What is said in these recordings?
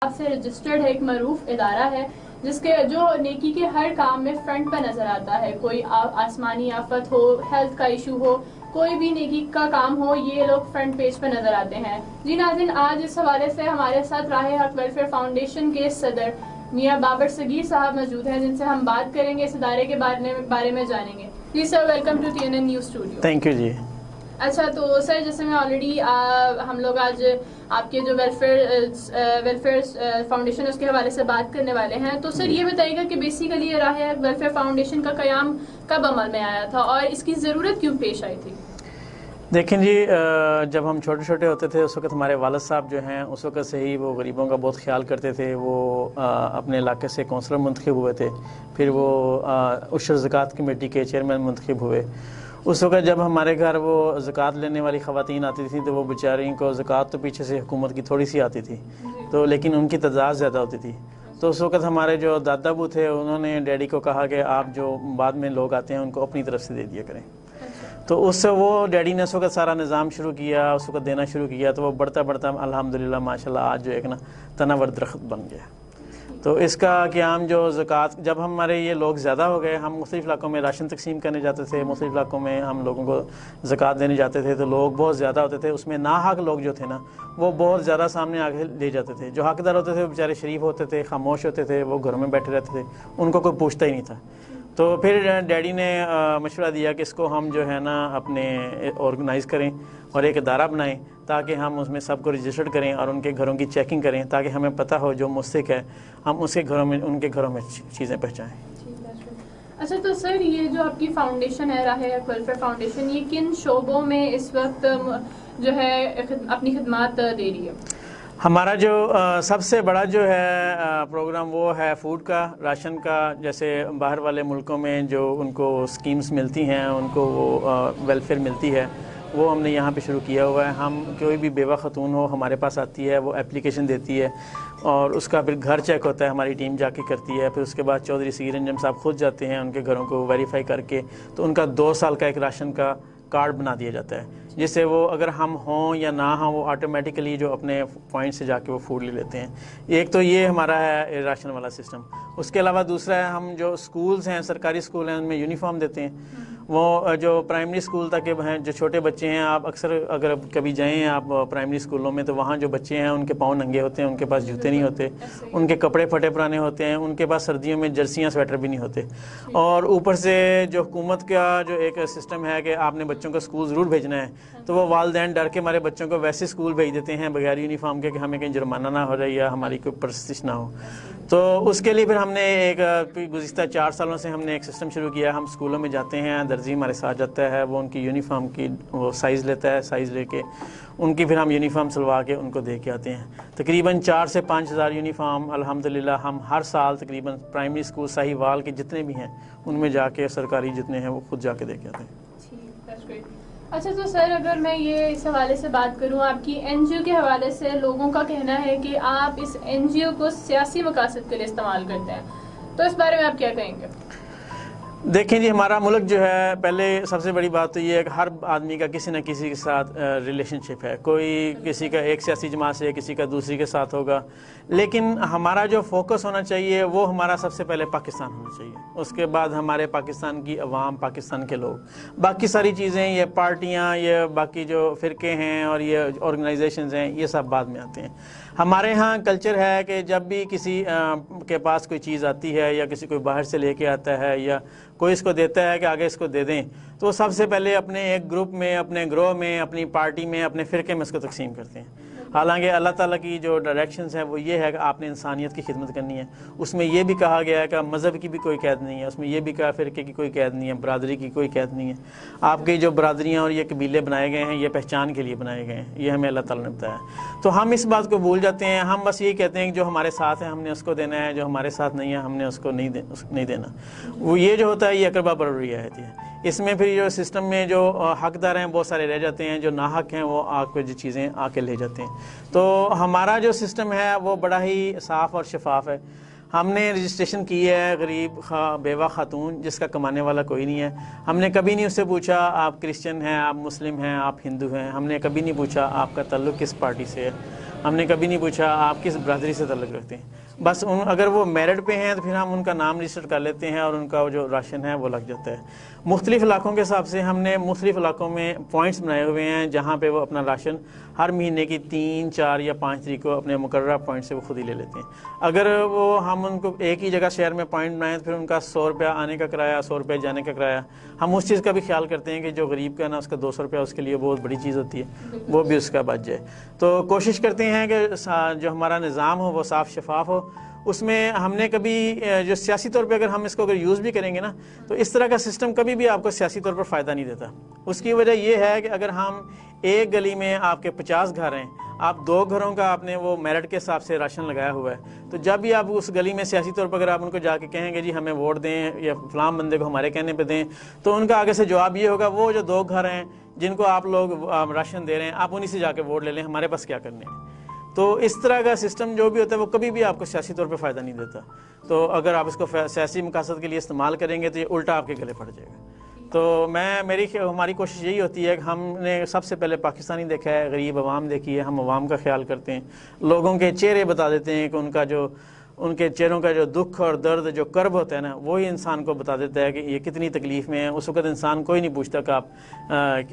سے رجسٹرڈ ہے، ایک معروف ادارہ ہے جس کے جو نیکی کے ہر کام میں فرنٹ پہ نظر آتا ہے. کوئی آسمانی آفت ہو، ہیلتھ کا ایشو ہو، کوئی بھی نیکی کا کام ہو، یہ لوگ فرنٹ پیج پہ نظر آتے ہیں. جی ناظرین، آج اس حوالے سے ہمارے ساتھ راہ حق ویلفیئر فاؤنڈیشن کے صدر میاں بابر صغیر صاحب موجود ہیں، جن سے ہم بات کریں گے، اس ادارے کے بارے میں جانیں گے. جی sir, welcome to TNN news studio. Thank you. جی اچھا، تو سر جیسے میں آلریڈی ہم لوگ آج آپ کے جو ویلفیئر فاؤنڈیشن ہے اس کے حوالے سے بات کرنے والے ہیں. تو سر یہ بتائیے گا کہ بیسیکلی راہ حق ویلفیئر فاؤنڈیشن کا قیام کب عمل میں آیا تھا اور اس کی ضرورت کیوں پیش آئی تھی؟ دیکھیں جی، جب ہم چھوٹے چھوٹے ہوتے تھے اس وقت ہمارے والد صاحب جو ہیں اس وقت سے ہی وہ غریبوں کا بہت خیال کرتے تھے. وہ اپنے علاقے سے کونسلر منتخب ہوئے تھے، پھر وہ عشر زکوٰۃ کمیٹی کے چیئرمین منتخب ہوئے. اس وقت جب ہمارے گھر وہ زکوٰۃ لینے والی خواتین آتی تھیں تو وہ بیچاری کو زکوٰۃ تو پیچھے سے حکومت کی تھوڑی سی آتی تھی، تو لیکن ان کی تعداد زیادہ ہوتی تھی. تو اس وقت ہمارے جو دادا ابو تھے انہوں نے ڈیڈی کو کہا کہ آپ جو بعد میں لوگ آتے ہیں ان کو اپنی طرف سے دے دیا کریں. تو اس سے وہ ڈیڈی نے اس وقت سارا نظام شروع کیا، اس وقت دینا شروع کیا، تو وہ بڑھتا بڑھتا الحمدللہ ماشاءاللہ آج جو ایک تناور درخت بن گیا. تو اس کا قیام جو زکوٰۃ، جب ہمارے یہ لوگ زیادہ ہو گئے، ہم مختلف علاقوں میں راشن تقسیم کرنے جاتے تھے، مختلف علاقوں میں ہم لوگوں کو زکوٰۃ دینے جاتے تھے، تو لوگ بہت زیادہ ہوتے تھے. اس میں ناحق لوگ جو تھے نا وہ بہت زیادہ سامنے آگے لے جاتے تھے. جو حقدار ہوتے تھے وہ بیچارے شریف ہوتے تھے، خاموش ہوتے تھے، وہ گھروں میں بیٹھے رہتے تھے، ان کو کوئی پوچھتا ہی نہیں تھا. تو پھر ڈیڈی نے مشورہ دیا کہ اس کو ہم جو ہے نا اپنے آرگنائز کریں اور ایک ادارہ بنائیں تاکہ ہم اس میں سب کو رجسٹرڈ کریں اور ان کے گھروں کی چیکنگ کریں تاکہ ہمیں پتہ ہو جو مستحق ہے ہم اس کے گھروں میں ان کے گھروں میں چیزیں پہنچائیں. اچھا، تو سر یہ جو آپ کی فاؤنڈیشن ہے راہ حق ویلفیئر فاؤنڈیشن، یہ کن شعبوں میں اس وقت جو ہے اپنی خدمات دے رہی ہے؟ ہمارا جو سب سے بڑا جو ہے پروگرام وہ ہے فوڈ کا، راشن کا. جیسے باہر والے ملکوں میں جو ان کو سکیمز ملتی ہیں، ان کو وہ ویلفیئر ملتی ہے، وہ ہم نے یہاں پہ شروع کیا ہوا ہے. ہم کوئی بھی بیوہ خاتون ہو ہمارے پاس آتی ہے، وہ اپلیکیشن دیتی ہے اور اس کا پھر گھر چیک ہوتا ہے، ہماری ٹیم جا کے کرتی ہے. پھر اس کے بعد چودھری صغیر انجم صاحب خود جاتے ہیں ان کے گھروں کو ویریفائی کر کے، تو ان کا 2 سال کا ایک راشن کا کارڈ بنا دیا جاتا ہے، جس سے وہ اگر ہم ہوں یا نہ ہوں وہ آٹومیٹیکلی جو اپنے پوائنٹ سے جا کے وہ فوڈ لے لیتے ہیں. ایک تو یہ ہمارا ہے راشن والا سسٹم. اس کے علاوہ دوسرا ہے ہم جو سکولز ہیں، سرکاری اسکول ہیں، ان میں یونیفارم دیتے ہیں. وہ جو پرائمری اسکول تک ہیں، جو چھوٹے بچے ہیں، آپ اکثر اگر کبھی جائیں آپ پرائمری اسکولوں میں تو وہاں جو بچے ہیں ان کے پاؤں ننگے ہوتے ہیں، ان کے پاس جوتے نہیں ہوتے، ان کے کپڑے پھٹے پرانے ہوتے ہیں، ان کے پاس سردیوں میں جرسیاں سویٹر بھی نہیں ہوتے. اور اوپر سے جو حکومت کا جو ایک سسٹم ہے کہ آپ نے بچوں کو اسکول ضرور بھیجنا ہے، تو وہ والدین ڈر کے ہمارے بچوں کو ویسے اسکول بھیج دیتے ہیں بغیر یونیفارم کے کہ ہمیں کہیں جرمانہ نہ ہو جائے یا ہماری کوئی پرستش نہ ہو. تو اس کے لیے پھر ہم نے ایک گزشتہ 4 سالوں سے ہم نے ایک سسٹم شروع کیا. ہم اسکولوں میں جاتے ہیں، درزی ہمارے ساتھ جاتا ہے، وہ ان کی یونیفارم کی وہ سائز لیتا ہے، سائز لے کے ان کی پھر ہم یونیفارم سلوا کے ان کو دے کے آتے ہیں. تقریباً 4 سے 5 ہزار یونیفارم الحمدللہ ہم ہر سال تقریباً پرائمری اسکول ساہیوال کے جتنے بھی ہیں ان میں جا کے، سرکاری جتنے ہیں وہ خود جا کے دے کے آتے ہیں. اچھا، تو سر اگر میں یہ اس حوالے سے بات کروں، آپ کی NGO کے حوالے سے لوگوں کا کہنا ہے کہ آپ اس NGO کو سیاسی مقاصد کے لیے استعمال کرتے ہیں، تو اس بارے میں آپ کیا کہیں گے؟ دیکھیں جی، ہمارا ملک جو ہے، پہلے سب سے بڑی بات تو یہ ہے کہ ہر آدمی کا کسی نہ کسی کے ساتھ ریلیشن شپ ہے. کوئی کسی کا ایک سیاسی جماعت سے، کسی کا دوسری کے ساتھ ہوگا، لیکن ہمارا جو فوکس ہونا چاہیے وہ ہمارا سب سے پہلے پاکستان ہونا چاہیے. اس کے بعد ہمارے پاکستان کی عوام، پاکستان کے لوگ. باقی ساری چیزیں، یہ پارٹیاں، یہ باقی جو فرقے ہیں اور یہ آرگنائزیشنز ہیں، یہ سب بعد میں آتے ہیں. ہمارے ہاں کلچر ہے کہ جب بھی کسی کے پاس کوئی چیز آتی ہے یا کسی کوئی باہر سے لے کے آتا ہے یا کوئی اس کو دیتا ہے کہ آگے اس کو دے دیں، تو سب سے پہلے اپنے ایک گروپ میں، اپنے گروہ میں، اپنی پارٹی میں، اپنے فرقے میں اس کو تقسیم کرتے ہیں. حالانکہ اللہ تعالیٰ کی جو ڈائریکشنز ہیں وہ یہ ہے کہ آپ نے انسانیت کی خدمت کرنی ہے. اس میں یہ بھی کہا گیا ہے کہ مذہب کی بھی کوئی قید نہیں ہے، اس میں یہ بھی کہا فرقے کی کوئی قید نہیں ہے، برادری کی کوئی قید نہیں ہے. آپ کی جو برادریاں اور یہ قبیلے بنائے گئے ہیں یہ پہچان کے لیے بنائے گئے ہیں، یہ ہمیں اللہ تعالیٰ نے بتایا. تو ہم اس بات کو بھول جاتے ہیں. ہم بس یہی کہتے ہیں کہ جو ہمارے ساتھ ہے ہم نے اس کو دینا ہے، جو ہمارے ساتھ نہیں ہے ہم نے اس کو نہیں دینا. وہ یہ جو ہوتا ہے یہ اقربا بروری رعایت ہے. اس میں پھر جو سسٹم میں جو حقدار ہیں بہت سارے رہ جاتے ہیں، جو ناحق ہیں وہ آ کے جو چیزیں آ کے لے جاتے ہیں. تو ہمارا جو سسٹم ہے وہ بڑا ہی صاف اور شفاف ہے. ہم نے رجسٹریشن کی ہے غریب بیوہ خاتون جس کا کمانے والا کوئی نہیں ہے. ہم نے کبھی نہیں اس سے پوچھا آپ کرسچن ہیں، آپ مسلم ہیں، آپ ہندو ہیں. ہم نے کبھی نہیں پوچھا آپ کا تعلق کس پارٹی سے ہے. ہم نے کبھی نہیں پوچھا آپ کس برادری سے تعلق رکھتے ہیں. بس اگر وہ میرٹ پہ ہیں تو پھر ہم ان کا نام رجسٹر کر لیتے ہیں اور ان کا جو راشن ہے وہ لگ جاتا ہے. مختلف علاقوں کے حساب سے ہم نے مختلف علاقوں میں پوائنٹس بنائے ہوئے ہیں جہاں پہ وہ اپنا راشن ہر مہینے کی 3, 4 یا 5 تاریخ کو اپنے مقررہ پوائنٹ سے وہ خود ہی لے لیتے ہیں. اگر وہ ہم ان کو ایک ہی جگہ شہر میں پوائنٹ بنائیں تو پھر ان کا 100 روپیہ آنے کا کرایہ, 100 روپے جانے کا کرایہ. ہم اس چیز کا بھی خیال کرتے ہیں کہ جو غریب کا نا اس کا 200 روپیہ اس کے لیے بہت بڑی چیز ہوتی ہے, وہ بھی اس کا بچ جائے. تو کوشش کرتے ہیں کہ جو ہمارا نظام ہو وہ صاف شفاف ہو. اس میں ہم نے کبھی جو سیاسی طور پہ اگر ہم اس کو اگر یوز بھی کریں گے نا تو اس طرح کا سسٹم کبھی بھی آپ کو سیاسی طور پر فائدہ نہیں دیتا. اس کی وجہ یہ ہے کہ اگر ہم ایک گلی میں آپ کے 50 گھر ہیں, آپ 2 گھروں کا آپ نے وہ میرٹ کے حساب سے راشن لگایا ہوا ہے, تو جب بھی آپ اس گلی میں سیاسی طور پر اگر آپ ان کو جا کے کہیں گے جی ہمیں ووٹ دیں یا فلاں بندے کو ہمارے کہنے پہ دیں, تو ان کا آگے سے جواب یہ ہوگا وہ جو 2 گھر ہیں جن کو آپ لوگ راشن دے رہے ہیں آپ انہی سے جا کے ووٹ لے لیں, ہمارے پاس کیا کرنے ہیں. تو اس طرح کا سسٹم جو بھی ہوتا ہے وہ کبھی بھی آپ کو سیاسی طور پہ فائدہ نہیں دیتا. تو اگر آپ اس کو سیاسی مقاصد کے لیے استعمال کریں گے تو یہ الٹا آپ کے گلے پڑ جائے گا. تو ہماری کوشش یہی ہوتی ہے کہ ہم نے سب سے پہلے پاکستانی دیکھا ہے, غریب عوام دیکھی ہے, ہم عوام کا خیال کرتے ہیں, لوگوں کے چہرے بتا دیتے ہیں کہ ان کے چہروں کا جو دکھ اور درد جو کرب ہوتا ہے نا وہی انسان کو بتا دیتا ہے کہ یہ کتنی تکلیف میں ہے. اس وقت انسان کوئی نہیں پوچھتا کہ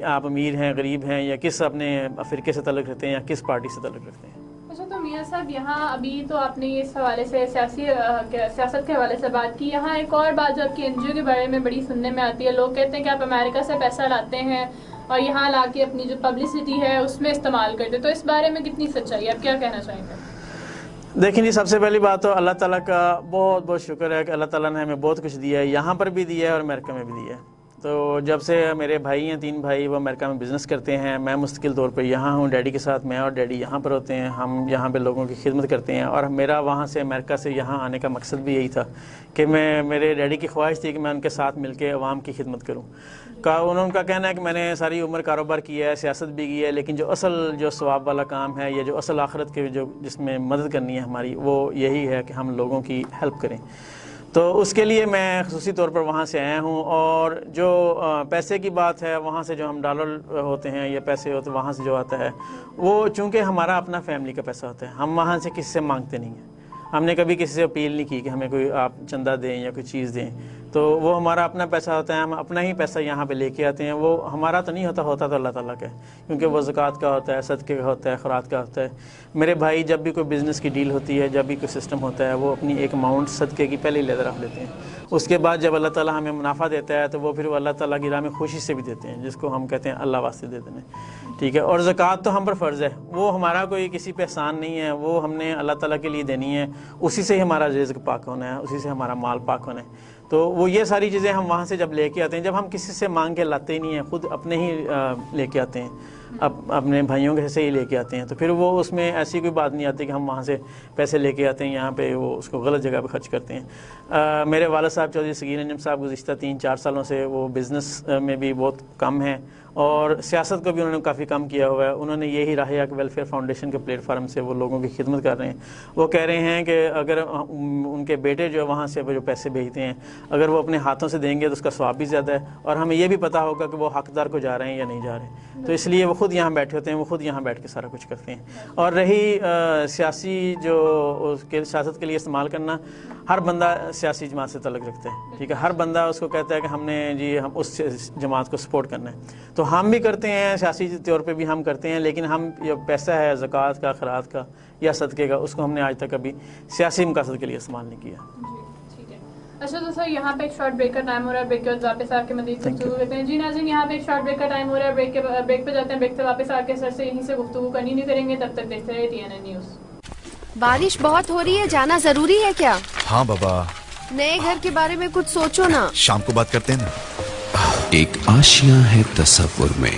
آپ امیر ہیں, غریب ہیں, یا کس اپنے فرقے سے تعلق رکھتے ہیں یا کس پارٹی سے تعلق رکھتے ہیں. اچھا, تو میاں صاحب یہاں ابھی تو آپ نے اس حوالے سے سیاست کے حوالے سے بات کی, یہاں ایک اور بات جو آپ کی NGO کے بارے میں بڑی سننے میں آتی ہے, لوگ کہتے ہیں کہ آپ امریکہ سے پیسہ لاتے ہیں اور یہاں لا کے اپنی جو پبلسٹی ہے اس میں استعمال کرتے ہیں, تو اس بارے میں کتنی سچائی ہے, آپ کیا کہنا چاہیں گے؟ دیکھیں جی, سب سے پہلی بات تو اللہ تعالیٰ کا بہت بہت شکر ہے کہ اللہ تعالیٰ نے ہمیں بہت کچھ دیا ہے, یہاں پر بھی دیا ہے اور امریکہ میں بھی دیا ہے. تو جب سے میرے بھائی ہیں 3 بھائی, وہ امریکہ میں بزنس کرتے ہیں, میں مستقل طور پر یہاں ہوں ڈیڈی کے ساتھ, میں اور ڈیڈی یہاں پر ہوتے ہیں, ہم یہاں پہ لوگوں کی خدمت کرتے ہیں. اور میرا وہاں سے امریکہ سے یہاں آنے کا مقصد بھی یہی تھا کہ میرے ڈیڈی کی خواہش تھی کہ میں ان کے ساتھ مل کے عوام کی خدمت کروں. انہوں کا کہنا ہے کہ میں نے ساری عمر کاروبار کیا ہے, سیاست بھی کی ہے, لیکن جو اصل ثواب والا کام ہے یا جو اصل آخرت کے جس میں مدد کرنی ہے ہماری, وہ یہی ہے کہ ہم لوگوں کی ہیلپ کریں. تو اس کے لیے میں خصوصی طور پر وہاں سے آیا ہوں. اور جو پیسے کی بات ہے, وہاں سے جو ہم ڈالر ہوتے ہیں یا پیسے ہوتے ہیں وہاں سے جو آتا ہے, وہ چونکہ ہمارا اپنا فیملی کا پیسہ ہوتا ہے, ہم وہاں سے کسی سے مانگتے نہیں ہیں. ہم نے کبھی کسی سے اپیل نہیں کی کہ ہمیں کوئی آپ چندہ دیں یا کوئی چیز دیں. تو وہ ہمارا اپنا پیسہ ہوتا ہے, ہم اپنا ہی پیسہ یہاں پہ لے کے آتے ہیں. وہ ہمارا تو نہیں ہوتا تو اللہ تعالیٰ کا ہے, کیونکہ وہ زکوٰۃ کا ہوتا ہے, صدقے کا ہوتا ہے, خیرات کا ہوتا ہے. میرے بھائی جب بھی کوئی بزنس کی ڈیل ہوتی ہے, جب بھی کوئی سسٹم ہوتا ہے, وہ اپنی ایک اماؤنٹ صدقے کی پہلے ہی لے رکھ لیتے ہیں. اس کے بعد جب اللہ تعالیٰ ہمیں منافع دیتا ہے تو وہ پھر وہ اللہ تعالیٰ کی راہ میں خوشی سے بھی دیتے ہیں, جس کو ہم کہتے ہیں اللہ واسطے دیتے ہیں. ٹھیک ہے. اور زکوٰۃ تو ہم پر فرض ہے, وہ ہمارا کوئی کسی پہ احسان نہیں ہے, وہ ہم نے اللہ تعالیٰ کے لیے دینی ہے. اسی سے ہمارا رزق پاک ہونا ہے, اسی سے ہمارا مال پاک ہونا ہے. تو وہ یہ ساری چیزیں ہم وہاں سے جب لے کے آتے ہیں, جب ہم کسی سے مانگ کے لاتے ہی نہیں ہیں, خود اپنے ہی لے کے آتے ہیں, اپنے بھائیوں کے سے ہی لے کے آتے ہیں, تو پھر وہ اس میں ایسی کوئی بات نہیں آتی کہ ہم وہاں سے پیسے لے کے آتے ہیں یہاں پہ وہ اس کو غلط جگہ پہ خرچ کرتے ہیں. میرے والد صاحب چودھری صغیر انجم صاحب گزشتہ 3-4 سالوں سے وہ بزنس میں بھی بہت کم ہیں اور سیاست کو بھی انہوں نے کافی کم کیا ہوا ہے. انہوں نے یہی راہ حق ویلفیئر فاؤنڈیشن کے پلیٹ فارم سے وہ لوگوں کی خدمت کر رہے ہیں. وہ کہہ رہے ہیں کہ اگر ان کے بیٹے جو وہاں سے جو پیسے بھیجتے ہیں, اگر وہ اپنے ہاتھوں سے دیں گے تو اس کا ثواب بھی زیادہ ہے, اور ہمیں یہ بھی پتہ ہوگا کہ وہ حقدار کو جا رہے ہیں یا نہیں جا رہے. تو اس لیے وہ خود یہاں بیٹھے ہوتے ہیں, وہ خود یہاں بیٹھ کے سارا کچھ کرتے ہیں. اور رہی سیاسی سیاست کے لیے استعمال کرنا, ہر بندہ سیاسی جماعت سے تعلق رکھتا ہے. ٹھیک ہے. ہر بندہ اس کو کہتا ہے کہ ہم نے ہم اس جماعت کو سپورٹ کرنا ہے. تو ہم بھی کرتے ہیں, سیاسی طور پہ بھی ہم کرتے ہیں, لیکن ہم جو پیسہ ہے زکوٰۃ کا, خیرات کا یا صدقے کا, اس کو ہم نے آج تک کبھی سیاسی مقاصد کے لیے استعمال نہیں کیا. اچھا تو سر یہاں پہ ایک شارٹ بریک کا ٹائم ہو رہا ہے, بریک کے بعد واپس آ کے مزید گفتگو کرتے ہیں. جی ناظرین, یہاں پہ ایک شارٹ بریک کا ٹائم ہو رہا ہے, بریک پہ جاتے ہیں, بریک سے واپس آ کے سر سے یہیں سے گفتگو کنٹینیو کریں گے. تب تک دیکھتے رہے TNN نیوز. بارش بہت ہو رہی ہے, جانا ضروری ہے کیا؟ ہاں بابا. نئے گھر کے بارے میں کچھ سوچو نا, شام کو بات کرتے ہیں نا. ایک آشیاں ہے تصور میں,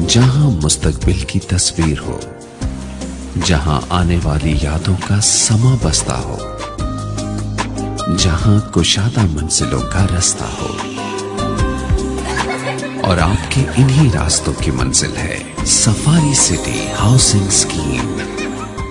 جہاں مستقبل کی تصویر ہو, جہاں آنے والی یادوں کا سما بستا ہو, جہاں کشادہ منزلوں کا رستہ ہو. اور آپ کے انہی راستوں کی منزل ہے سفاری سٹی ہاؤسنگ اسکیم.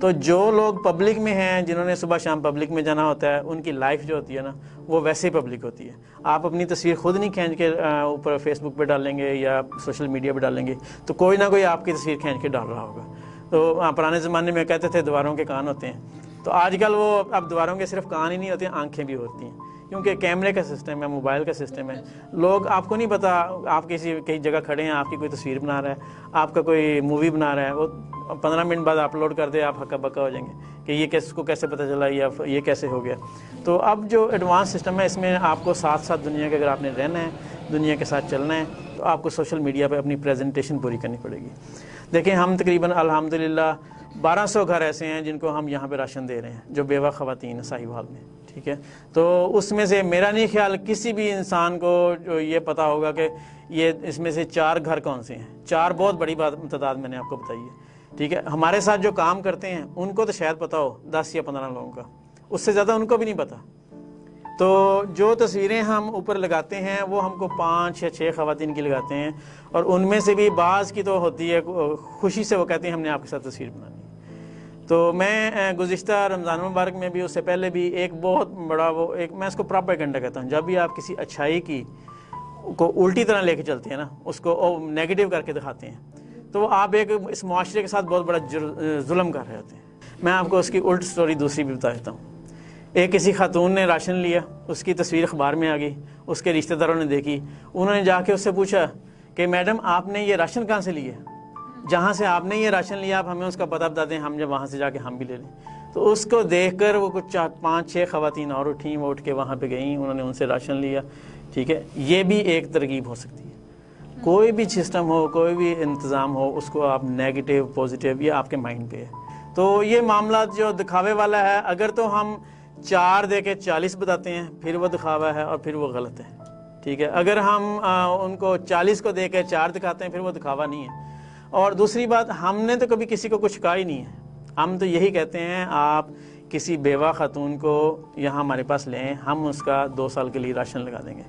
تو جو لوگ پبلک میں ہیں، جنہوں نے صبح شام پبلک میں جانا ہوتا ہے، ان کی لائف جو ہوتی ہے نا وہ ویسے ہی پبلک ہوتی ہے. آپ اپنی تصویر خود نہیں کھینچ کے اوپر فیس بک پہ ڈالیں گے یا سوشل میڈیا پہ ڈالیں گے تو کوئی نہ کوئی آپ کی تصویر کھینچ کے ڈال رہا ہوگا. تو پرانے زمانے میں کہتے تھے دیواروں کے کان ہوتے ہیں، تو آج کل وہ اب دیواروں کے صرف کان ہی نہیں ہوتے ہیں، آنکھیں بھی ہوتی ہیں، کیونکہ کیمرے کا سسٹم ہے، موبائل کا سسٹم ہے. لوگ آپ کو نہیں پتا، آپ کئی جگہ کھڑے ہیں، آپ کی کوئی تصویر بنا رہا ہے، آپ کا کوئی مووی بنا رہا ہے، وہ 15 منٹ بعد اپلوڈ کر دے، آپ ہکا بکا ہو جائیں گے کہ یہ کس کو کیسے پتہ چلا یا یہ کیسے ہو گیا. تو اب جو ایڈوانس سسٹم ہے اس میں آپ کو ساتھ ساتھ دنیا کے، اگر آپ نے رہنا ہے، دنیا کے ساتھ چلنا ہے، تو آپ کو سوشل میڈیا پہ اپنی پریزنٹیشن پوری کرنی پڑے گی. دیکھیں ہم تقریباً الحمدللہ 1200 گھر ایسے ہیں جن کو ہم یہاں پہ راشن دے رہے ہیں، جو بیوہ خواتین ہیں ساہیوال میں، ٹھیک ہے. تو اس میں سے میرا نہیں خیال کسی بھی انسان کو جو یہ پتہ ہوگا کہ یہ اس میں سے 4 گھر کون سے ہیں. 4 بہت بڑی تعداد میں نے آپ کو بتائی ہے، ٹھیک ہے. ہمارے ساتھ جو کام کرتے ہیں ان کو تو شاید پتہ ہو 10 یا 15 لوگوں کا، اس سے زیادہ ان کو بھی نہیں پتہ. تو جو تصویریں ہم اوپر لگاتے ہیں وہ ہم کو 5 یا 6 خواتین کی لگاتے ہیں، اور ان میں سے بھی بعض کی تو ہوتی ہے خوشی سے، وہ کہتے ہیں ہم نے آپ کے ساتھ تصویر بنانی. تو میں گزشتہ رمضان مبارک میں بھی، اس سے پہلے بھی، ایک بہت بڑا میں اس کو پراپیگنڈا کہتا ہوں. جب بھی آپ کسی اچھائی کی کو الٹی طرح لے کے چلتے ہیں نا، اس کو نیگیٹو کر کے دکھاتے ہیں، تو وہ آپ ایک اس معاشرے کے ساتھ بہت بڑا ظلم کر رہے ہوتے ہیں. میں آپ کو اس کی الٹ سٹوری دوسری بھی بتا دیتا ہوں. ایک کسی خاتون نے راشن لیا، اس کی تصویر اخبار میں آ گئی، اس کے رشتہ داروں نے دیکھی، انہوں نے جا کے اس سے پوچھا کہ میڈم آپ نے یہ راشن کہاں سے لیا؟ جہاں سے آپ نے یہ راشن لیا آپ ہمیں اس کا پتہ بتا دیں، ہم جب وہاں سے جا کے ہم بھی لے لیں. تو اس کو دیکھ کر وہ کچھ 5-6 خواتین اور اٹھیں، وہ اٹھ کے وہاں پہ گئیں، انہوں نے ان سے راشن لیا. ٹھیک ہے، یہ بھی ایک ترغیب ہو سکتی ہے. کوئی بھی سسٹم ہو، کوئی بھی انتظام ہو، اس کو آپ نیگیٹو پازیٹیو، یہ آپ کے مائنڈ پہ ہے. تو یہ معاملات جو دکھاوے والا ہے، اگر تو ہم 4 دے کے 40 بتاتے ہیں پھر وہ دکھاوا ہے اور پھر وہ غلط ہے. ٹھیک ہے، اگر ہم ان کو 40 کو دے کے 4 دکھاتے ہیں پھر وہ دکھاوا نہیں ہے. اور دوسری بات، ہم نے تو کبھی کسی کو کچھ کہا ہی نہیں ہے. ہم تو یہی کہتے ہیں آپ کسی بیوہ خاتون کو یہاں ہمارے پاس لیں، ہم اس کا 2 سال کے لیے راشن لگا دیں گے.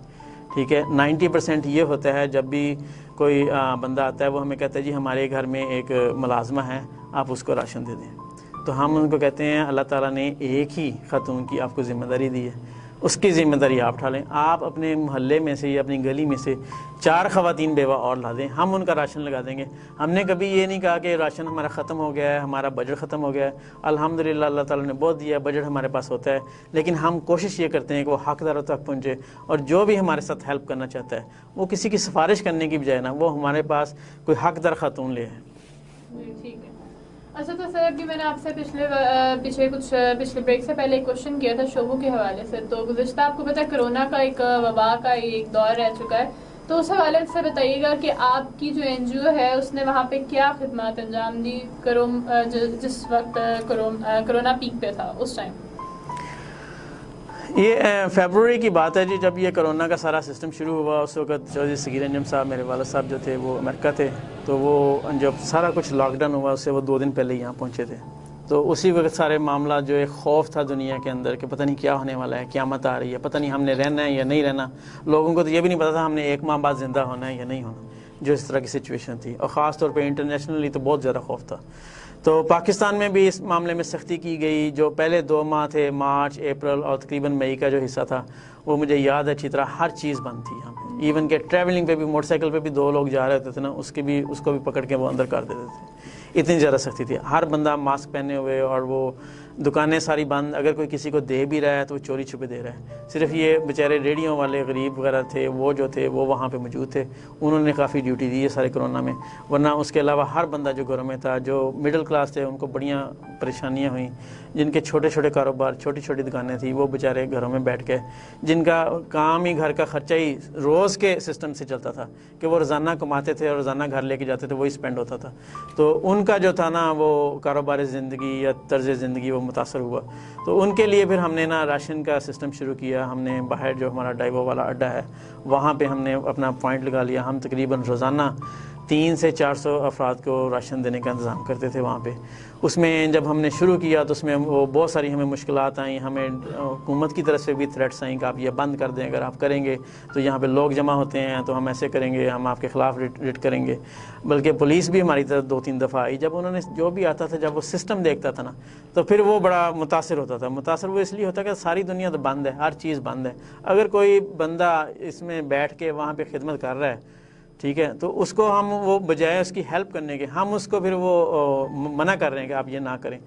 ٹھیک ہے، 90% یہ ہوتا ہے جب بھی کوئی بندہ آتا ہے وہ ہمیں کہتا ہے جی ہمارے گھر میں ایک ملازمہ ہے، آپ اس کو راشن دے دیں. تو ہم ان کو کہتے ہیں اللہ تعالیٰ نے ایک ہی خاتون کی آپ کو ذمہ داری دی ہے، اس کی ذمہ داری آپ اٹھا لیں. آپ اپنے محلے میں سے یا اپنی گلی میں سے 4 خواتین بیوہ اور لا دیں، ہم ان کا راشن لگا دیں گے. ہم نے کبھی یہ نہیں کہا کہ راشن ہمارا ختم ہو گیا ہے، ہمارا بجٹ ختم ہو گیا ہے. الحمدللہ اللہ تعالیٰ نے بہت دیا ہے، بجٹ ہمارے پاس ہوتا ہے، لیکن ہم کوشش یہ کرتے ہیں کہ وہ حقداروں تک پہنچے. اور جو بھی ہمارے ساتھ ہیلپ کرنا چاہتا ہے وہ کسی کی سفارش کرنے کی بجائے نا، وہ ہمارے پاس کوئی حقدار خاتون لے ہے. ٹھیک ہے. اچھا، تو سر ابھی میں نے آپ سے پچھلے بریک سے پہلے ایک کوشچن کیا تھا شعبوں کے حوالے سے. تو گزشتہ آپ کو پتا ہے کرونا کا ایک وبا کا ایک دور رہ چکا ہے، تو اس حوالے سے بتائیے گا کہ آپ کی جو NGO ہے اس نے وہاں پہ کیا خدمات انجام دی جس وقت کرونا پیک پہ تھا اس ٹائم؟ یہ فیبروری کی بات ہے جی، جب یہ کرونا کا سارا سسٹم شروع ہوا. اس وقت چودھری صغیر انجم صاحب، میرے والد صاحب جو تھے وہ امریکہ تھے، تو وہ جب سارا کچھ لاک ڈاؤن ہوا اس سے وہ 2 دن پہلے یہاں پہنچے تھے. تو اسی وقت سارے معاملات، جو ایک خوف تھا دنیا کے اندر کہ پتہ نہیں کیا ہونے والا ہے، قیامت آ رہی ہے، پتہ نہیں ہم نے رہنا ہے یا نہیں رہنا. لوگوں کو تو یہ بھی نہیں پتا تھا ہم نے 1 ماہ بعد زندہ ہونا ہے یا نہیں ہونا، جو اس طرح کی سچویشن تھی. اور خاص طور پہ انٹرنیشنلی تو بہت زیادہ خوف تھا. تو پاکستان میں بھی اس معاملے میں سختی کی گئی. جو پہلے 2 ماہ تھے، مارچ، اپریل اور تقریباً مئی کا جو حصہ تھا، وہ مجھے یاد ہے اچھی طرح، ہر چیز بند تھی یہاں پہ. ایون کہ ٹریولنگ پہ بھی، موٹر سائیکل پہ بھی 2 لوگ جا رہے ہوتے تھے نا، اس کو بھی پکڑ کے وہ اندر کر دیتے تھے. اتنی زیادہ سختی تھی. ہر بندہ ماسک پہنے ہوئے، اور وہ دکانیں ساری بند. اگر کوئی کسی کو دے بھی رہا ہے تو وہ چوری چھپے دے رہا ہے. صرف یہ بیچارے ریڈیوں والے غریب وغیرہ تھے، وہ جو تھے وہ وہاں پہ موجود تھے، انہوں نے کافی ڈیوٹی دی ہے سارے کرونا میں. ورنہ اس کے علاوہ ہر بندہ جو گھروں میں تھا، جو مڈل کلاس تھے، ان کو بڑیاں پریشانیاں ہوئیں. جن کے چھوٹے چھوٹے کاروبار، چھوٹی چھوٹی دکانیں تھیں، وہ بیچارے گھروں میں بیٹھ کے، جن کا کام ہی گھر کا خرچہ ہی روز کے سسٹم سے چلتا تھا کہ وہ روزانہ کماتے تھے اور روزانہ گھر لے کے جاتے تھے، وہی اسپینڈ ہوتا تھا. تو ان کا جو تھا نا، وہ کاروبار زندگی یا طرز زندگی وہ متاثر ہوا. تو ان کے لیے پھر ہم نے نا راشن کا سسٹم شروع کیا. ہم نے باہر جو ہمارا ڈائیو والا اڈا ہے وہاں پہ ہم نے اپنا پوائنٹ لگا لیا. ہم تقریباً روزانہ 300 سے 400 افراد کو راشن دینے کا انتظام کرتے تھے وہاں پہ. اس میں جب ہم نے شروع کیا تو اس میں وہ بہت ساری ہمیں مشکلات آئیں. ہمیں حکومت کی طرف سے بھی تھریٹس آئیں کہ آپ یہ بند کر دیں، اگر آپ کریں گے تو یہاں پہ لوگ جمع ہوتے ہیں تو ہم ایسے کریں گے، ہم آپ کے خلاف ریٹ کریں گے. بلکہ پولیس بھی ہماری طرف 2-3 دفعہ بھائی جب انہوں نے جو بھی آتا تھا, جب وہ سسٹم دیکھتا تھا نا, تو پھر وہ بڑا متاثر ہوتا تھا. متاثر وہ اس لیے ہوتا ہے کہ ساری دنیا تو بند ہے, ہر چیز بند ہے. اگر کوئی بندہ اس میں بیٹھ کے وہاں پہ خدمت کر رہا ہے, ٹھیک ہے, تو اس کو ہم وہ بجائے اس کی ہیلپ کرنے کے, ہم اس کو پھر وہ منع کر رہے ہیں کہ آپ یہ نہ کریں.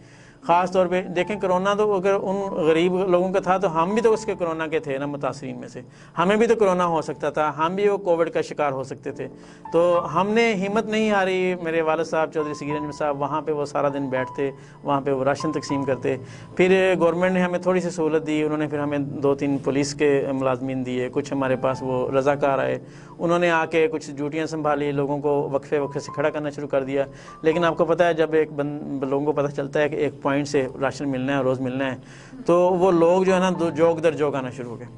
خاص طور پہ دیکھیں کرونا تو اگر ان غریب لوگوں کا تھا تو ہم بھی تو اس کے کرونا کے تھے نا, متاثرین میں سے. ہمیں بھی تو کرونا ہو سکتا تھا, ہم بھی وہ کووڈ کا شکار ہو سکتے تھے. تو ہم نے ہمت نہیں ہاری. میرے والد صاحب چودھری سگیر انجم صاحب وہاں پہ وہ سارا دن بیٹھتے, وہاں پہ وہ راشن تقسیم کرتے. پھر گورنمنٹ نے ہمیں تھوڑی سی سہولت دی, انہوں نے پھر ہمیں 2-3 پولیس کے ملازمین دیے, کچھ ہمارے پاس وہ رضاکار آئے, انہوں نے آ کے کچھ ڈیوٹیاں سنبھالی, لوگوں کو وقفے سے کھڑا کرنا شروع کر دیا. لیکن آپ کو پتہ ہے جب ایک لوگوں کو پتہ چلتا ہے کہ ایک پوائنٹ سے راشن ملنا ہے, روز ملنا ہے, تو وہ لوگ جو ہے نا جوک در جوک آنا شروع ہو گئے.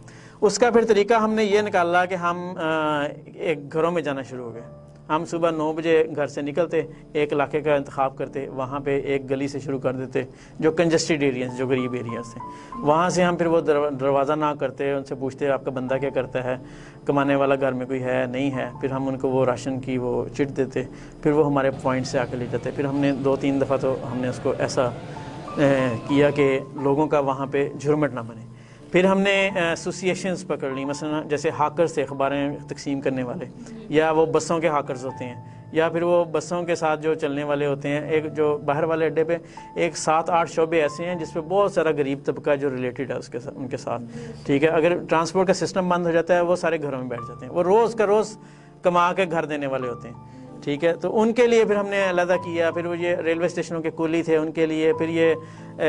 اس کا پھر طریقہ ہم نے یہ نکالا کہ ہم ایک گھروں میں جانا شروع ہو گئے. ہم صبح 9 بجے گھر سے نکلتے, ایک علاقے کا انتخاب کرتے, وہاں پہ ایک گلی سے شروع کر دیتے جو کنجسٹڈ ایریاز, جو غریب ایریاز تھے. وہاں سے ہم پھر وہ دروازہ نہ کرتے, ان سے پوچھتے آپ کا بندہ کیا کرتا ہے, کمانے والا گھر میں کوئی ہے نہیں ہے. پھر ہم ان کو وہ راشن کی وہ چٹ دیتے, پھر وہ ہمارے پوائنٹ سے آ کے لے جاتے. پھر ہم نے 2-3 دفعہ تو ہم نے اس کو ایسا کیا کہ لوگوں کا وہاں پہ جھرمٹ نہ بنے. پھر ہم نے ایسوسیشنز پکڑ لی, مثلا جیسے ہاکرز تھے, اخباریں تقسیم کرنے والے, یا وہ بسوں کے ہاکرز ہوتے ہیں, یا پھر وہ بسوں کے ساتھ جو چلنے والے ہوتے ہیں. ایک جو باہر والے اڈے پہ ایک 7-8 شعبے ایسے ہیں جس پہ بہت سارا غریب طبقہ جو ریلیٹڈ ہے ان کے ساتھ, ٹھیک ہے. اگر ٹرانسپورٹ کا سسٹم بند ہو جاتا ہے وہ سارے گھروں میں بیٹھ جاتے ہیں, وہ روز کا روز کما کے گھر دینے والے ہوتے ہیں, ٹھیک ہے. تو ان کے لیے پھر ہم نے علیحدہ کیا. پھر وہ یہ ریلوے اسٹیشنوں کے کولی تھے ان کے لیے. پھر یہ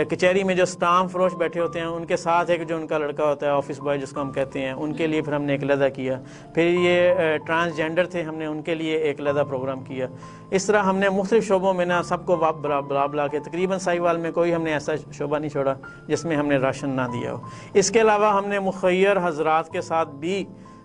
کچہری میں جو سٹام فروش بیٹھے ہوتے ہیں ان کے ساتھ ایک جو ان کا لڑکا ہوتا ہے آفس بوائے جس کو ہم کہتے ہیں, ان کے لیے پھر ہم نے ایک علیحدہ کیا. پھر یہ ٹرانسجینڈر تھے, ہم نے ان کے لیے ایک علیحدہ پروگرام کیا. اس طرح ہم نے مختلف شعبوں میں نا سب کو بلا کے تقریباً ساہیوال میں کوئی ہم نے ایسا شعبہ نہیں چھوڑا جس میں ہم نے راشن نہ دیا ہو. اس کے علاوہ ہم نے مخیر حضرات کے ساتھ بھی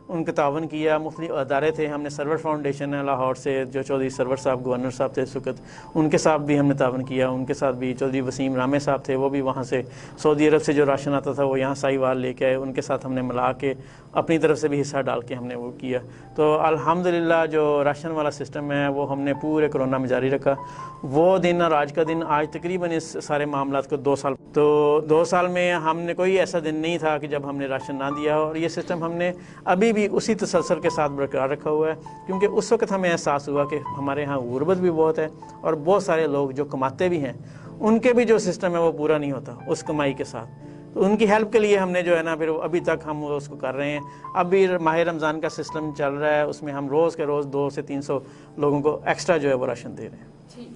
ان کا تعاون کیا. مختلف ادارے تھے, ہم نے سرور فاؤنڈیشن ہے لاہور سے, جو چودھری سرور صاحب گورنر صاحب تھے اس وقت, ان کے ساتھ بھی ہم نے تعاون کیا. ان کے ساتھ بھی چودھری وسیم رامے صاحب تھے, وہ بھی وہاں سے سعودی عرب سے جو راشن آتا تھا وہ یہاں ساہیوال لے کے آئے, ان کے ساتھ ہم نے ملا کے اپنی طرف سے بھی حصہ ڈال کے ہم نے وہ کیا. تو الحمدللہ جو راشن والا سسٹم ہے وہ ہم نے پورے کرونا میں جاری رکھا. وہ دن اور آج کا دن, آج تقریباً اس سارے معاملات کو 2 سال, تو 2 سال میں ہم نے کوئی ایسا دن نہیں تھا کہ جب ہم نے راشن نہ دیا. اور یہ سسٹم ہم نے ابھی بھی اسی تسلسل کے ساتھ برقرار رکھا ہوا ہے, کیونکہ اس وقت ہمیں احساس ہوا کہ ہمارے ہاں غربت بھی بہت ہے, اور بہت سارے لوگ جو کماتے بھی ہیں ان کے بھی جو سسٹم ہے وہ پورا نہیں ہوتا اس کمائی کے ساتھ. تو ان کی ہیلپ کے لیے ہم نے جو ہے نا پھر ابھی تک ہم اس کو کر رہے ہیں. اب بھی ماہ رمضان کا سسٹم چل رہا ہے, اس میں ہم روز کے روز 200 سے 300 لوگوں کو ایکسٹرا جو ہے وہ راشن دے رہے ہیں. جی,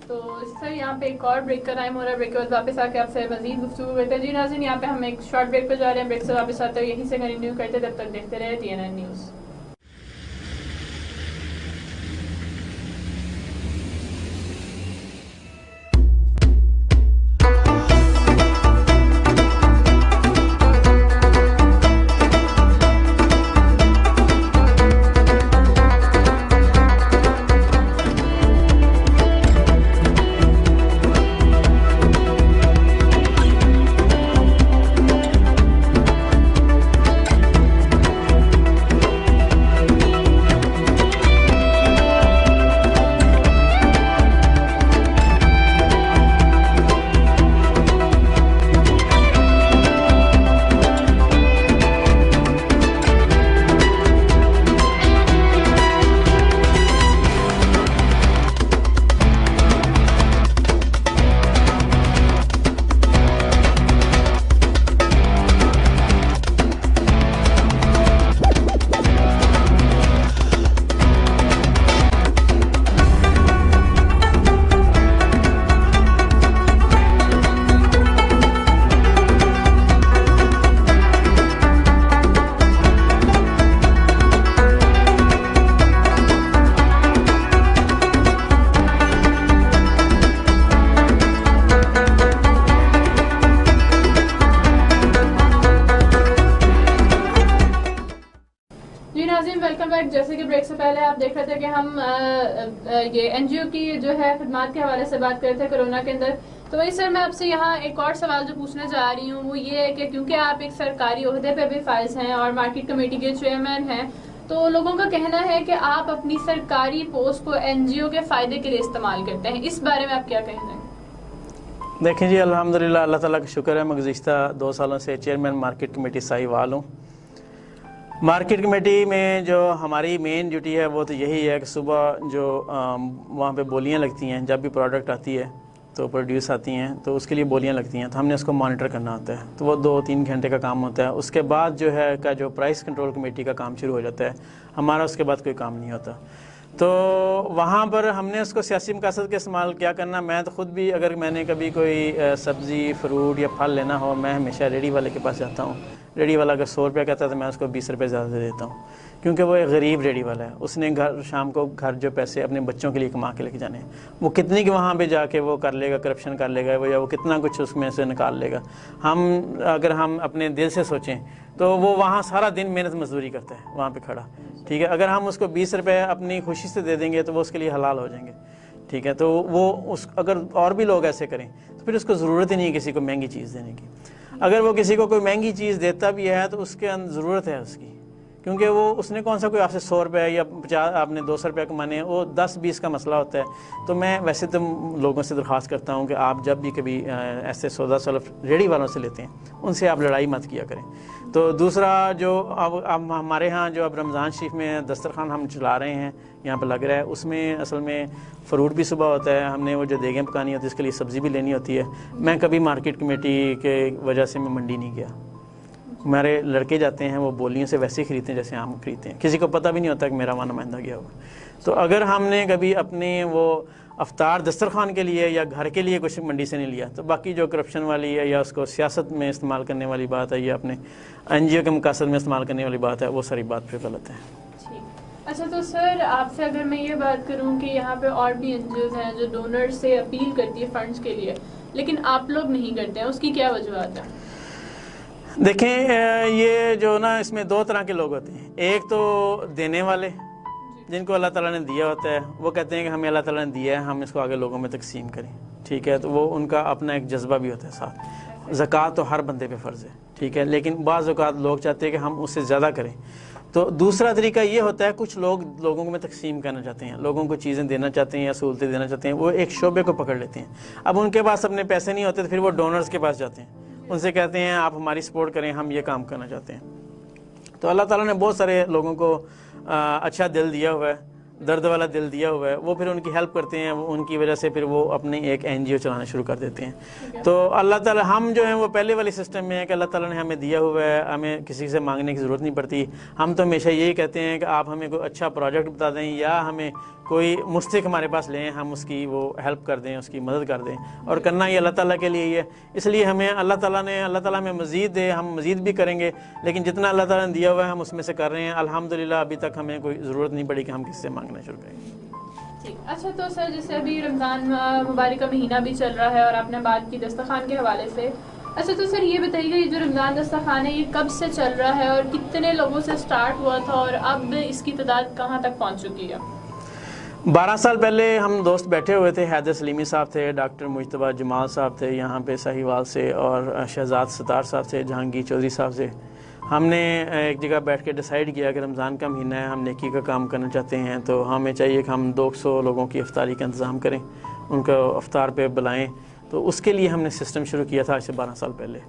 تو سر یہاں پہ ایک اور بریک کا ٹائم ہو رہا ہے, بریک کے بعد واپس آ کے آپ سے مزید گفتگو کرتے ہیں. جی ناظرین, یہاں پہ ہم ایک شارٹ بریک پہ جا رہے ہیں, بریک سے واپس آتے ہیں یہیں سے کنٹینیو کرتے, تب تک دیکھتے رہے TNN نیوز. جیسے کہ بریک سے پہلے آپ دیکھ رہے تھے کہ ہم یہ NGO کی جو ہے خدمات کے حوالے سے بات کر رہے تھے کورونا کے اندر. تو وہی سر میں آپ سے یہاں ایک اور سوال جو پوچھنا چاہ رہی ہوں وہ یہ ہے کہ کیونکہ آپ ایک سرکاری عہدے پہ بھی فائز ہیں اور مارکیٹ کمیٹی کے چیئرمین ہیں, تو لوگوں کا کہنا ہے کہ آپ اپنی سرکاری پوسٹ کو NGO کے فائدے کے لیے استعمال کرتے ہیں، اس بارے میں آپ کیا کہنا ہے؟ دیکھیں جی، الحمدللہ اللہ تعالیٰ کا شکر ہے، میں گزشتہ 2 سالوں سے چیئرمین مارکیٹ کمیٹی ساہیوال ہوں۔ مارکیٹ کمیٹی میں جو ہماری مین ڈیوٹی ہے وہ تو یہی ہے کہ صبح جو وہاں پہ بولیاں لگتی ہیں، جب بھی پروڈکٹ آتی ہے تو پروڈیوس آتی ہیں تو اس کے لیے بولیاں لگتی ہیں، تو ہم نے اس کو مانیٹر کرنا ہوتا ہے، تو وہ 2-3 گھنٹے کا کام ہوتا ہے۔ اس کے بعد جو ہے جو پرائس کنٹرول کمیٹی کا کام شروع ہو جاتا ہے، ہمارا اس کے بعد کوئی کام نہیں ہوتا۔ تو وہاں پر ہم نے اس کو سیاسی مقاصد کے استعمال کیا کرنا، میں تو خود بھی اگر میں نے کبھی کوئی سبزی فروٹ یا پھل لینا ہو، میں ہمیشہ ریڑھی والے کے پاس جاتا ہوں۔ ریڑھی والا اگر 100 روپیہ کہتا ہے تو میں اس کو 20 روپے زیادہ دے دیتا ہوں، کیونکہ وہ ایک غریب ریڑھی والا ہے، اس نے شام کو گھر جو پیسے اپنے بچوں کے لیے کما کے لے کے جانے ہیں، وہ کتنی کہ وہاں پہ جا کے وہ کر لے گا، کرپشن کر لے گا، یا وہ کتنا کچھ اس میں سے نکال لے گا۔ اگر ہم اپنے دل سے سوچیں تو وہ وہاں سارا دن محنت مزدوری کرتا ہے وہاں پہ کھڑا، ٹھیک ہے۔ اگر ہم اس کو 20 روپے اپنی خوشی سے دے دیں گے تو وہ اس کے لیے حلال ہو جائیں گے، ٹھیک ہے۔ تو وہ اگر اور بھی لوگ ایسے کریں تو پھر اس کو ضرورت ہی نہیں ہے کسی کو مہنگی چیز دینے کی۔ اگر وہ کسی کو کوئی مہنگی چیز دیتا بھی ہے تو اس کے اندر ضرورت ہے اس کی، کیونکہ وہ اس نے کون سا کوئی آپ سے 100 روپے یا 50 آپ نے 200 روپے کمانے ہیں، وہ 10-20 کا مسئلہ ہوتا ہے۔ تو میں ویسے تو لوگوں سے درخواست کرتا ہوں کہ آپ جب بھی کبھی ایسے سودا سلف ریڑھی والوں سے لیتے ہیں، ان سے آپ لڑائی مت کیا کریں۔ تو دوسرا جو اب ہمارے ہاں جو اب رمضان شریف میں دسترخوان ہم چلا رہے ہیں، یہاں پہ لگ رہا ہے، اس میں اصل میں فروٹ بھی صبح ہوتا ہے، ہم نے وہ جو دیگیں پکانی ہوتی ہے اس کے لیے سبزی بھی لینی ہوتی ہے۔ میں کبھی مارکیٹ کمیٹی کے وجہ سے میں منڈی نہیں گیا، ہمارے لڑکے جاتے ہیں، وہ بولیوں سے ویسے ہی خریدتے ہیں جیسے ہم خریدتے ہیں، کسی کو پتہ بھی نہیں ہوتا کہ میرا وہاں نمائندہ گیا ہوا۔ تو اگر ہم نے کبھی اپنے وہ افطار دسترخوان کے لیے یا گھر کے لیے کچھ منڈی سے نہیں لیا، تو باقی جو کرپشن والی ہے یا اس کو سیاست میں استعمال کرنے والی بات ہے یا اپنے NGO کے مقاصد میں استعمال کرنے والی بات ہے، وہ ساری بات پھر غلط ہے۔ اچھا، تو سر آپ سے اگر میں یہ بات کروں کہ یہاں پہ اور بھی NGOs ہیں جو ڈونر سے اپیل کرتی ہے فنڈز کے لیے، لیکن آپ لوگ نہیں کرتے ہیں، اس کی کیا وجوہات ہیں؟ دیکھیں، یہ جو نا اس میں 2 طرح کے لوگ ہوتے ہیں۔ ایک تو دینے والے جن کو اللہ تعالیٰ نے دیا ہوتا ہے، وہ کہتے ہیں کہ ہمیں اللہ تعالیٰ نے دیا ہے، ہم اس کو آگے لوگوں میں تقسیم کریں، ٹھیک ہے۔ تو وہ ان کا اپنا ایک جذبہ بھی ہوتا ہے ساتھ۔ زکوٰۃ تو ہر بندے پہ فرض ہے، ٹھیک ہے، لیکن بعض اوقات لوگ چاہتے ہیں کہ ہم اس سے زیادہ کریں۔ تو دوسرا طریقہ یہ ہوتا ہے، کچھ لوگ لوگوں میں تقسیم کرنا چاہتے ہیں، لوگوں کو چیزیں دینا چاہتے ہیں یا سہولتیں دینا چاہتے ہیں، وہ ایک شعبے کو پکڑ لیتے ہیں۔ اب ان کے پاس اپنے پیسے نہیں ہوتے تو پھر وہ ڈونرز کے پاس جاتے ہیں، ان سے کہتے ہیں آپ ہماری سپورٹ کریں، ہم یہ کام کرنا چاہتے ہیں۔ تو اللہ تعالیٰ نے بہت سارے لوگوں کو اچھا دل دیا ہوا ہے، درد والا دل دیا ہوا ہے، وہ پھر ان کی ہیلپ کرتے ہیں، ان کی وجہ سے پھر وہ اپنے ایک NGO چلانا شروع کر دیتے ہیں۔ تو اللہ تعالیٰ، ہم جو ہیں وہ پہلے والی سسٹم میں ہے کہ اللہ تعالیٰ نے ہمیں دیا ہوا ہے، ہمیں کسی سے مانگنے کی ضرورت نہیں پڑتی۔ ہم تو ہمیشہ یہی کہتے ہیں کہ آپ ہمیں کوئی اچھا پروجیکٹ بتا دیں یا ہمیں کوئی مستحق ہمارے پاس لیں، ہم اس کی وہ ہیلپ کر دیں، اس کی مدد کر دیں، اور کرنا یہ اللہ تعالیٰ کے لیے ہی ہے۔ اس لیے ہمیں اللہ تعالیٰ ہمیں مزید دے، ہم مزید بھی کریں گے، لیکن جتنا اللہ تعالیٰ نے دیا ہوا ہے ہم اس میں سے کر رہے ہیں۔ الحمدللہ ابھی تک ہمیں کوئی ضرورت نہیں پڑی کہ ہم کس سے مانگنا شروع کریں۔ اچھا، تو سر جیسے ابھی رمضان مبارک کا مہینہ بھی چل رہا ہے اور آپ نے بات کی دسترخوان کے حوالے سے، اچھا تو سر یہ بتائیے گا، یہ جو رمضان دسترخوان ہے یہ کب سے چل رہا ہے اور کتنے لوگوں سے سٹارٹ ہوا تھا اور اب اس کی تعداد کہاں تک پہنچ چکی ہے؟ 12 سال پہلے ہم دوست بیٹھے ہوئے تھے، حیدر سلیمی صاحب تھے، ڈاکٹر مجتبیٰ جمال صاحب تھے یہاں پہ ساہیوال سے، اور شہزاد ستار صاحب تھے جہانگیر چودھری صاحب سے۔ ہم نے ایک جگہ بیٹھ کے ڈیسائیڈ کیا کہ رمضان کا مہینہ ہے، ہم نیکی کا کام کرنا چاہتے ہیں، تو ہمیں چاہیے کہ ہم 200 لوگوں کی افطاری کا انتظام کریں، ان کو افطار پہ بلائیں۔ تو اس کے لیے ہم نے سسٹم شروع کیا تھا آج سے 12 سال پہلے۔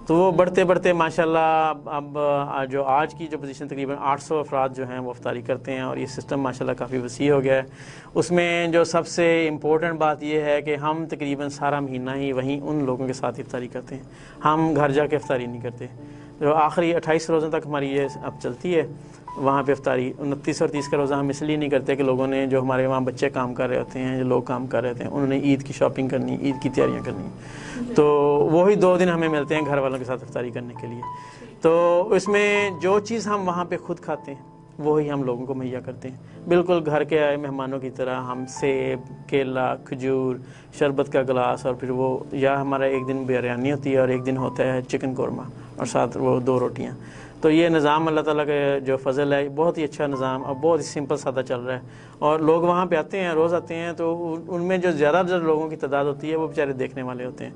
تو وہ بڑھتے بڑھتے ماشاءاللہ اب جو آج کی جو پوزیشن تقریباً 800 افراد جو ہیں وہ افطاری کرتے ہیں، اور یہ سسٹم ماشاءاللہ کافی وسیع ہو گیا ہے۔ اس میں جو سب سے امپورٹنٹ بات یہ ہے کہ ہم تقریباً سارا مہینہ ہی وہیں ان لوگوں کے ساتھ افطاری کرتے ہیں، ہم گھر جا کے افطاری نہیں کرتے۔ جو آخری 28 روزوں تک ہماری یہ اب چلتی ہے وہاں پہ افطاری۔ 29 اور 30 کا روزہ ہم اس لیے نہیں کرتے کہ لوگوں نے، جو ہمارے وہاں بچے کام کر رہے ہوتے ہیں، جو لوگ کام کر رہے ہوتے ہیں، انہوں نے عید کی شاپنگ کرنی، عید کی تیاریاں کرنی، تو وہی 2 دن ہمیں ملتے ہیں گھر والوں کے ساتھ افطاری کرنے کے لیے۔ تو اس میں جو چیز ہم وہاں پہ خود کھاتے ہیں وہی ہم لوگوں کو مہیا کرتے ہیں، بالکل گھر کے آئے مہمانوں کی طرح۔ ہم سیب، کیلا، کھجور، شربت کا گلاس، اور پھر وہ یا ہمارا ایک دن بریانی ہوتی ہے اور ایک دن ہوتا ہے چکن قورمہ، اور ساتھ وہ 2 روٹیاں۔ تو یہ نظام اللہ تعالیٰ کا جو فضل ہے، بہت ہی اچھا نظام اور بہت ہی سمپل سادہ چل رہا ہے، اور لوگ وہاں پہ آتے ہیں، روز آتے ہیں، تو ان میں جو زیادہ لوگوں کی تعداد ہوتی ہے وہ بیچارے دیکھنے والے ہوتے ہیں۔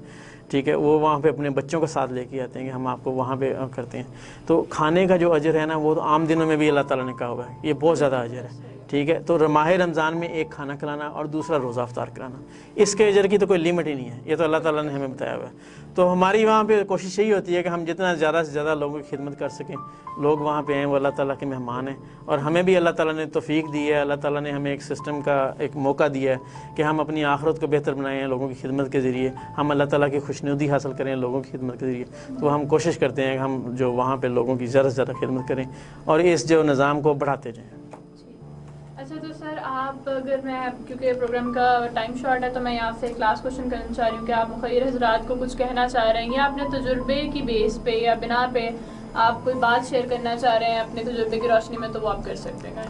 ٹھیک ہے، وہ وہاں پہ اپنے بچوں کو ساتھ لے کے آتے ہیں کہ ہم آپ کو وہاں پہ کرتے ہیں. تو کھانے کا جو اجر ہے نا وہ تو عام دنوں میں بھی اللہ تعالیٰ نے کہا ہوا ہے، یہ بہت زیادہ اجر ہے. ٹھیک ہے، تو ماہ رمضان میں ایک کھانا کھلانا اور دوسرا روزہ افطار کرانا، اس کے اجر کی تو کوئی لمٹ ہی نہیں ہے، یہ تو اللہ تعالیٰ نے ہمیں بتایا ہوا ہے. تو ہماری وہاں پہ کوشش یہی ہوتی ہے کہ ہم جتنا زیادہ سے زیادہ لوگوں کی خدمت کر سکیں. لوگ وہاں پہ ہیں وہ اللہ تعالیٰ کے مہمان ہیں، اور ہمیں بھی اللہ تعالیٰ نے توفیق دی ہے، اللہ تعالیٰ نے ہمیں ایک سسٹم کا ایک موقع دیا ہے کہ ہم اپنی آخرت کو بہتر بنائیں لوگوں کی خدمت کے ذریعے، ہم اللہ تعالیٰ کی خوشنودی حاصل کریں لوگوں کی خدمت کے ذریعے. تو ہم کوشش کرتے ہیں کہ ہم جو وہاں پہ لوگوں کی زیادہ سے زیادہ خدمت کریں اور اس جو نظام کو بڑھاتے جائیں. اچھا تو سر آپ اگر میں کیونکہ پروگرام کا ٹائم شارٹ ہے تو میں آپ سے ایک لاسٹ کوشچن کرنا چاہ رہی ہوں کہ آپ مخیر حضرات کو کچھ کہنا چاہ رہے ہیں یا اپنے تجربے کی بیس پہ یا بنا پہ آپ کوئی بات شیئر کرنا چاہ رہے ہیں اپنے تجربے کی روشنی میں تو وہ آپ کر سکتے ہیں.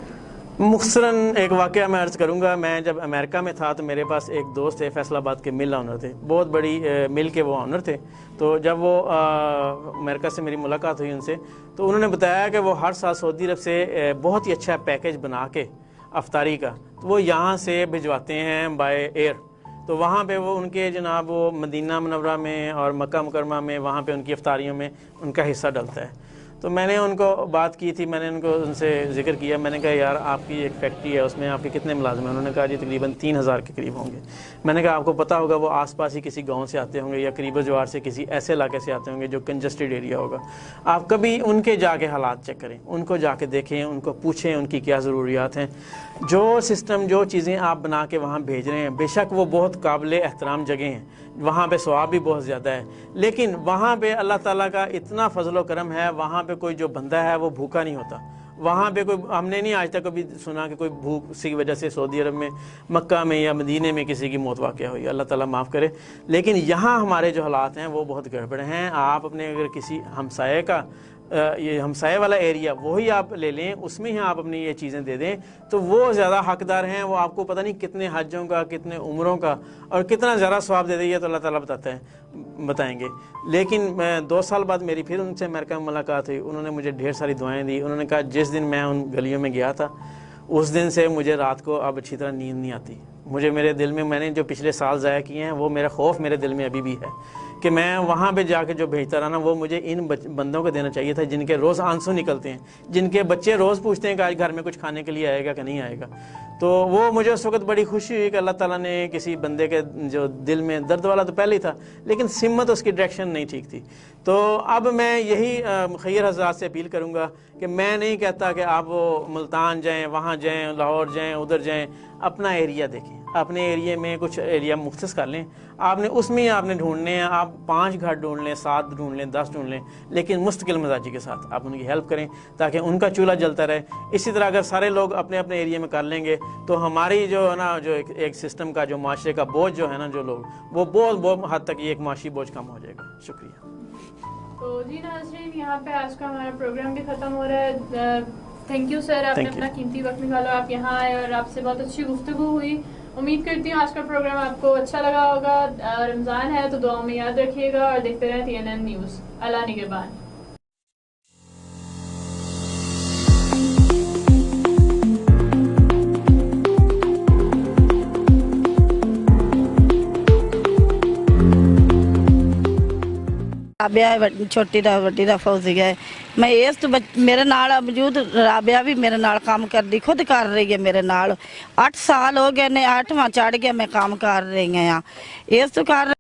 مختصراً ایک واقعہ میں عرض کروں گا. میں جب امریکہ میں تھا تو میرے پاس ایک دوست ہے فیصل آباد کے مل آنر تھے، بہت بڑی مل کے وہ آنر تھے. تو جب وہ امریکہ سے میری ملاقات ہوئی ان سے تو انہوں نے بتایا کہ وہ ہر سال سعودی عرب سے بہت ہی اچھا پیکیج بنا کے افطاری کا تو وہ یہاں سے بھجواتے ہیں بائی ایئر. تو وہاں پہ وہ ان کے جناب وہ مدینہ منورہ میں اور مکہ مکرمہ میں وہاں پہ ان کی افطاریوں میں ان کا حصہ ڈلتا ہے. تو میں نے ان کو بات کی تھی، میں نے ان سے ذکر کیا، میں نے کہا یار آپ کی ایک فیکٹری ہے، اس میں آپ کے کتنے ملازم ہیں؟ انہوں نے کہا جی تقریباً 3000 کے قریب ہوں گے. میں نے کہا آپ کو پتہ ہوگا وہ آس پاس ہی کسی گاؤں سے آتے ہوں گے یا قریب جوار سے کسی ایسے علاقے سے آتے ہوں گے جو کنجسٹڈ ایریا ہوگا. آپ کبھی ان کے جا کے حالات چیک کریں، ان کو جا کے دیکھیں، ان کو پوچھیں ان کی کیا ضروریات ہیں. جو سسٹم جو چیزیں آپ بنا کے وہاں بھیج رہے ہیں بے شک وہ بہت قابل احترام جگہ ہیں، وہاں پہ ثواب بھی بہت زیادہ ہے، لیکن وہاں پہ اللہ تعالیٰ کا اتنا فضل و کرم ہے، وہاں پہ کوئی جو بندہ ہے وہ بھوکا نہیں ہوتا. وہاں پہ کوئی ہم نے نہیں آج تک کبھی سنا کہ کوئی بھوک کی وجہ سے سعودی عرب میں مکہ میں یا مدینے میں کسی کی موت واقع ہوئی، اللہ تعالیٰ معاف کرے. لیکن یہاں ہمارے جو حالات ہیں وہ بہت گڑبڑ ہیں. آپ اپنے اگر کسی ہمسائے کا یہ ہمسائے والا ایریا وہی آپ لے لیں، اس میں ہی آپ اپنی یہ چیزیں دے دیں تو وہ زیادہ حقدار ہیں. وہ آپ کو پتہ نہیں کتنے حجوں کا، کتنے عمروں کا اور کتنا زیادہ ثواب دے دیں، یہ تو اللہ تعالیٰ بتائیں گے. لیکن میں 2 سال بعد میری پھر ان سے امریکہ میں ملاقات ہوئی. انہوں نے مجھے ڈھیر ساری دعائیں دی. انہوں نے کہا جس دن میں ان گلیوں میں گیا تھا اس دن سے مجھے رات کو اب اچھی طرح نیند نہیں آتی. مجھے میرے دل میں نے جو پچھلے سال ضائع کیے ہیں وہ میرا خوف میرے دل میں ابھی بھی ہے کہ میں وہاں پہ جا کے جو بھیجتا رہا نا وہ مجھے ان بندوں کو دینا چاہیے تھا جن کے روز آنسو نکلتے ہیں، جن کے بچے روز پوچھتے ہیں کہ آج گھر میں کچھ کھانے کے لیے آئے گا کہ نہیں آئے گا. تو وہ مجھے اس وقت بڑی خوشی ہوئی کہ اللہ تعالیٰ نے کسی بندے کے جو دل میں درد والا تو پہلے ہی تھا لیکن سمت اس کی ڈائریکشن نہیں ٹھیک تھی. تو اب میں یہی مخیر حضرات سے اپیل کروں گا کہ میں نہیں کہتا کہ آپ وہ ملتان جائیں، وہاں جائیں، لاہور جائیں، ادھر جائیں. اپنا ایریا دیکھیں، اپنے ایریے میں کچھ ایریا مختص کر لیں. آپ نے اس میں ہی آپ نے ڈھونڈنے ہیں. آپ 5 گھر ڈھونڈ لیں، 7 ڈھونڈ لیں، 10 ڈھونڈ لیں، لیکن مستقل مزاجی کے ساتھ آپ ان کی ہیلپ کریں تاکہ ان کا چولہا جلتا رہے. اسی طرح اگر سارے لوگ اپنے اپنے ایریے میں کر لیں گے تو ہماری جو ہے نا جو ایک سسٹم کا جو معاشرے کا بوجھ جو ہے نا جو لوگ وہ بہت حد تک یہ ایک معاشی بوجھ کم ہو جائے گا. شکریہ. تو جی ناظرین یہاں پہ آج کا ہمارا پروگرام بھی ختم ہو رہا ہے. تھینک یو سر، آپ نے اپنا قیمتی وقت نکالا، آپ یہاں آئے اور آپ سے بہت اچھی گفتگو ہوئی. امید کرتی ہوں آج کا پروگرام آپ کو اچھا لگا ہوگا. رمضان ہے تو دعاؤں میں یاد رکھیے گا اور دیکھتے رہیں TNN نیوز. اللہ نگہبان. رابعہ چھوٹی دا وڈی دا فوزی ہے. میں اس تو میرے نال موجود رابعہ بھی میرے نال کام کردی، خود کر رہی ہے میرے نال. 8 سال ہو گئے نے، 8واں چڑھ گیا میں کام کر رہی ہوں. اس تو کر